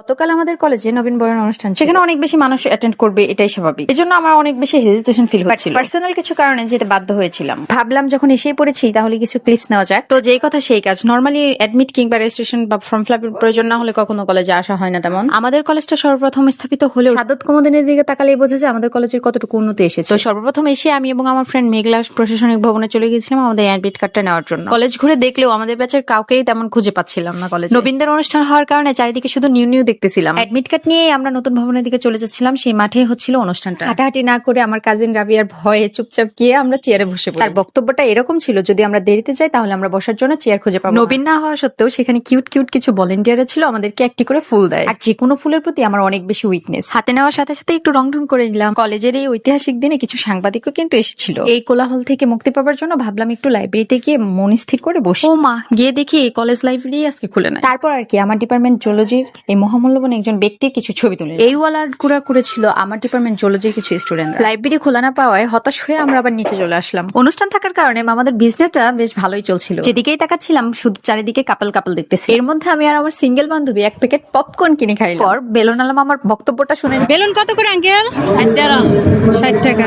গতকাল আমাদের কলেজে নবীনবরণ অনুষ্ঠান ছিল। সেখানে অনেক বেশি মানুষ অ্যাটেন্ড করবে, এটাই স্বাভাবিক। এজন্য আমার অনেক বেশি হেজিটেশন ফিল হচ্ছিল। পার্সোনাল কিছু কারণে যেতে বাধ্য হয়েছিলাম। ভাবলাম যখন এসেই পড়েছি তাহলে কিছু ক্লিপস নেওয়া যাক। তো যেই কথা সেই কাজ। নরমালি অ্যাডমিট কিংবা রেজিস্ট্রেশন বা ফর্ম ফিল আপের প্রয়োজন না হলে কখনো কলেজে আসা হয় না তেমন। আমাদের কলেজটা সর্বপ্রথম স্থাপিত হলেও সাদত কুমুদিনের দিকে তাকালেই বোঝা যায় আমাদের কলেজের কতটুকু উন্নতি এসেছে। তো সর্বপ্রথম এসে আমি এবং আমার ফ্রেন্ড মেঘলা প্রশাসনিক ভবনে চলে গিয়েছিলাম আমাদের অ্যাডমিট কার্ডটা নেওয়ার জন্য। কলেজ ঘুরে দেখলেও আমাদের ব্যাচের কাউকেই তেমন খুঁজে পাচ্ছিলাম না কলেজে। নবীনদের অনুষ্ঠান হওয়ার কারণে চারিদিকে শুধু নিউ নিউ দেখতেছিলাম। অ্যাডমিট কার্ড নিয়ে আমরা নতুন ভবনের দিকে চলে যাচ্ছিলাম। সেই মাঠে হচ্ছিল অনুষ্ঠানটা। হাঁটাহাঁটি না করে আমার কাজিন রাবিয়ার ভয়ে চুপচাপ গিয়ে আমরা চেয়ারে বসে পড়ি। তার বক্তব্যটা এরকম ছিল, যদি আমরা দেরিতে যাই তাহলে আমরা বসার জন্য চেয়ার খুঁজে পাবো। নবীন না হওয়া সত্ত্বেও সেখানে কিউট কিউট কিছু ভলেন্টিয়ার ছিল, আমাদেরকে একটি করে ফুল দেয়। আর যে কোনো ফুলের প্রতি আমার অনেক বেশি উইকনেস। হাতে নেওয়ার সাথে সাথে একটু রং ঢং করে নিলাম। কলেজের এই ঐতিহাসিক দিনে কিছু সাংবাদিকও কিন্তু এসেছিল। এই কোলাহল থেকে মুক্তি পাওয়ার জন্য ভাবলাম একটু লাইব্রেরিতে গিয়ে মন স্থির করে বসি। ও মা, গিয়ে দেখি কলেজ লাইব্রেরি আজকে খুলে নাই। তারপর আর কি আমার ডিপার্টমেন্ট জুলজির এই মহামূল্যবান একজন ব্যক্তির কিছু ছবি তুলে এই ওয়াল আর্ট গুড়া করেছিল আমার ডিপার্টমেন্ট জুলজির কিছু স্টুডেন্ট। লাইব্রেরি খোলা না পাওয়ায় হতাশ হয়ে আমরা আবার নিচে চলে আসলাম। অনুষ্ঠান থাকার কারণে আমাদের বিজনেসটা বেশ ভালোই চলছিল। যেদিকেই তাকাচ্ছিলাম শুধু চারিদিকে কাপল কাপল দেখতেছি। এর মধ্যে আমি আর আমার সিঙ্গেল বান্ধবী এক প্যাকেট পপকর্ন কিনে খাইলাম। পর বেলুন আলম আমার বক্তব্যটা শুনে বেলুন কত করে আঙ্কেল? 60 টাকা।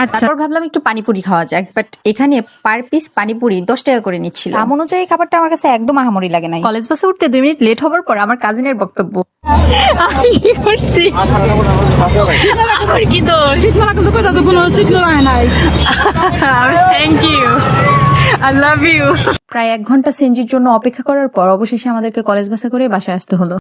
আচ্ছা, তারপর ভাবলাম একটু পানিপুরি খাওয়া যাক, বাট এখানে পার পিস পানিপুরি 10 টাকা করে নিচ্ছিল। দাম অনুযায়ী খাবারটা আমার কাছে একদম আহামরি লাগে নাই। কলেজ বাসে উঠতে 2 মিনিট লেট হবার পর আমার কাজিনের বক্তব্য। প্রায় 1 ঘন্টা সেনজির জন্য অপেক্ষা করার পর অবশেষে আমাদেরকে কলেজ বাসে করে বাসায় আসতে হলো।